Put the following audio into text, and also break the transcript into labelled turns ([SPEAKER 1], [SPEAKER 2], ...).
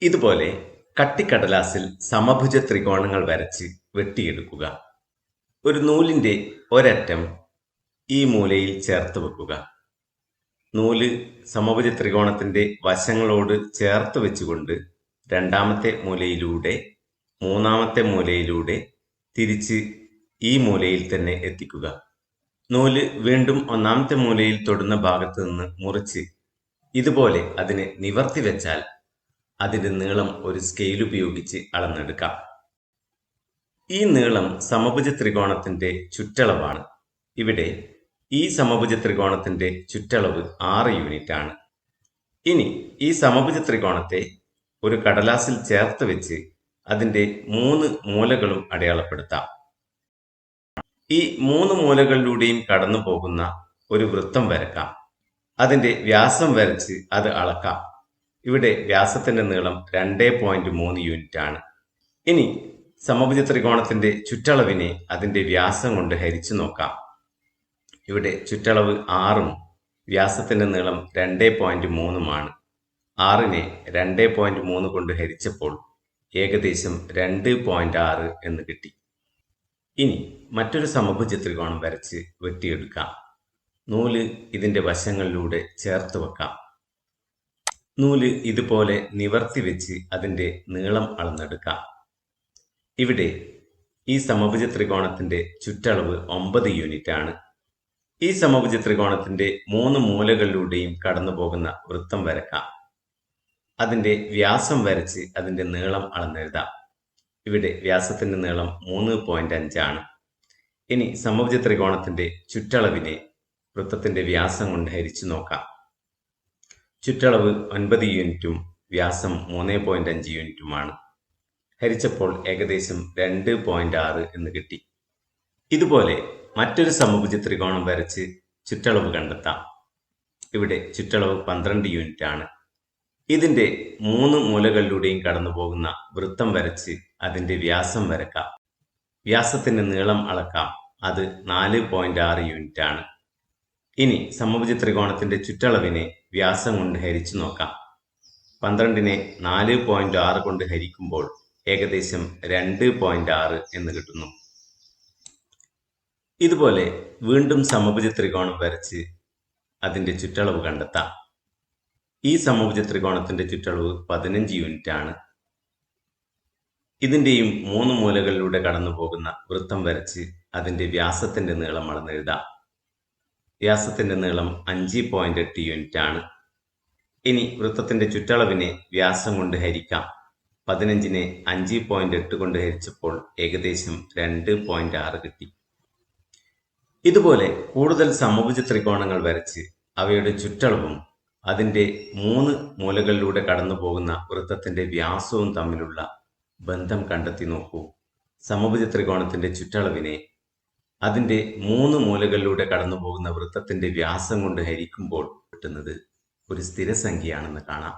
[SPEAKER 1] ഇതുപോലെ കട്ടിക്കടലാസിൽ സമഭുജ ത്രികോണങ്ങൾ വരച്ച് വെട്ടിയെടുക്കുക. ഒരു നൂലിന്റെ ഒരറ്റം ഈ മൂലയിൽ ചേർത്ത് വെക്കുക. നൂല് സമഭുജ ത്രികോണത്തിന്റെ വശങ്ങളോട് ചേർത്ത് വെച്ചുകൊണ്ട് രണ്ടാമത്തെ മൂലയിലൂടെ മൂന്നാമത്തെ മൂലയിലൂടെ തിരിച്ച് ഈ മൂലയിൽ തന്നെ എത്തിക്കുക. നൂല് വീണ്ടും ഒന്നാമത്തെ മൂലയിൽ തൊടുന്ന ഭാഗത്ത് നിന്ന് മുറിച്ച് ഇതുപോലെ അതിനെ നിവർത്തി വെച്ചാൽ അതിന്റെ നീളം ഒരു സ്കെയിൽ ഉപയോഗിച്ച് അളന്നെടുക്കാം. ഈ നീളം സമഭുജ ത്രികോണത്തിന്റെ ചുറ്റളവാണ്. ഇവിടെ ഈ സമഭുജ ത്രികോണത്തിന്റെ ചുറ്റളവ് 6 യൂണിറ്റ് ആണ്. ഇനി ഈ സമഭുജ ത്രികോണത്തെ ഒരു കടലാസിൽ ചേർത്ത് വെച്ച് അതിന്റെ 3 മൂലകളും അടയാളപ്പെടുത്താം. ഈ 3 മൂലകളിലൂടെയും കടന്നു പോകുന്ന ഒരു വൃത്തം വരക്കാം. അതിന്റെ വ്യാസം വരച്ച് അത് അളക്കാം. ഇവിടെ വ്യാസത്തിന്റെ നീളം 2.3 യൂണിറ്റ് ആണ്. ഇനി സമഭുജ ത്രികോണത്തിന്റെ ചുറ്റളവിനെ അതിന്റെ വ്യാസം കൊണ്ട് ഹരിച്ചു നോക്കാം. ഇവിടെ ചുറ്റളവ് 6ഉം വ്യാസത്തിന്റെ നീളം 2.3 ആണ്. 6നെ 2.3 കൊണ്ട് ഹരിച്ചപ്പോൾ ഏകദേശം 2.6 എന്ന് കിട്ടി. ഇനി മറ്റൊരു സമഭുജ ത്രികോണം വരച്ച് വെട്ടിയെടുക്കാം. നൂല് ഇതിന്റെ വശങ്ങളിലൂടെ ചേർത്ത് വെക്കാം. നൂല് ഇതുപോലെ നിവർത്തി വെച്ച് അതിന്റെ നീളം അളന്നെടുക്കാം. ഇവിടെ ഈ സമഭുജ ത്രികോണത്തിന്റെ ചുറ്റളവ് 9 യൂണിറ്റ് ആണ്. ഈ സമഭുജ ത്രികോണത്തിന്റെ 3 മൂലകളിലൂടെയും കടന്നു പോകുന്ന വൃത്തം വരക്കാം. അതിന്റെ വ്യാസം വരച്ച് അതിന്റെ നീളം അളന്നെഴുതാം. ഇവിടെ വ്യാസത്തിന്റെ നീളം 3.5 ആണ്. ഇനി സമഭുജ ത്രികോണത്തിന്റെ ചുറ്റളവിനെ വൃത്തത്തിന്റെ വ്യാസം കൊണ്ട് ഹരിച്ചു നോക്കാം. ചുറ്റളവ് 9 യൂണിറ്റും വ്യാസം 3.5 യൂണിറ്റുമാണ്. ഹരിച്ചപ്പോൾ ഏകദേശം 2.6 എന്ന് കിട്ടി. ഇതുപോലെ മറ്റൊരു സമഭുജ ത്രികോണം വരച്ച് ചുറ്റളവ് കണ്ടെത്താം. ഇവിടെ ചുറ്റളവ് 12 യൂണിറ്റ് ആണ്. ഇതിന്റെ 3 മൂലകളിലൂടെയും കടന്നു പോകുന്ന വൃത്തം വരച്ച് അതിന്റെ വ്യാസം വരക്കാം. വ്യാസത്തിന്റെ നീളം അളക്കാം. അത് 4.6 യൂണിറ്റ് ആണ്. ഇനി സമഭുജ ത്രികോണത്തിന്റെ ചുറ്റളവിനെ വ്യാസം കൊണ്ട് ഹരിച്ചു നോക്കാം. 12നെ 4.6 കൊണ്ട് ഹരിക്കുമ്പോൾ ഏകദേശം 2.6 എന്ന് കിട്ടുന്നു. ഇതുപോലെ വീണ്ടും സമഭുജ ത്രികോണം വരച്ച് അതിന്റെ ചുറ്റളവ് കണ്ടെത്താം. ഈ സമഭുജ ത്രികോണത്തിന്റെ ചുറ്റളവ് 15 യൂണിറ്റ് ആണ്. ഇതിന്റെയും 3 മൂലകളിലൂടെ കടന്നു പോകുന്ന വൃത്തം വരച്ച് അതിന്റെ വ്യാസത്തിന്റെ നീളം അളന്നെഴുതാം. വ്യാസത്തിന്റെ നീളം 5.8 യൂണിറ്റ് ആണ്. ഇനി വൃത്തത്തിന്റെ ചുറ്റളവിനെ വ്യാസം കൊണ്ട് ഹരിക്കാം. 15നെ 5.8 കൊണ്ട് ഹരിച്ചപ്പോൾ ഏകദേശം 2.6 കിട്ടി. ഇതുപോലെ കൂടുതൽ സമഭുജ ത്രികോണങ്ങൾ വരച്ച് അവയുടെ ചുറ്റളവും അതിന്റെ 3 മൂലകളിലൂടെ കടന്നു പോകുന്ന വൃത്തത്തിന്റെ വ്യാസവും തമ്മിലുള്ള ബന്ധം കണ്ടെത്തി നോക്കൂ. സമഭുജ ത്രികോണത്തിന്റെ ചുറ്റളവിനെ അതിന്റെ 3 മൂലകളിലൂടെ കടന്നു പോകുന്ന വൃത്തത്തിന്റെ വ്യാസം കൊണ്ട് ഹരിക്കുമ്പോൾ കിട്ടുന്നത് ഒരു സ്ഥിരസംഖ്യയാണെന്ന് കാണാം.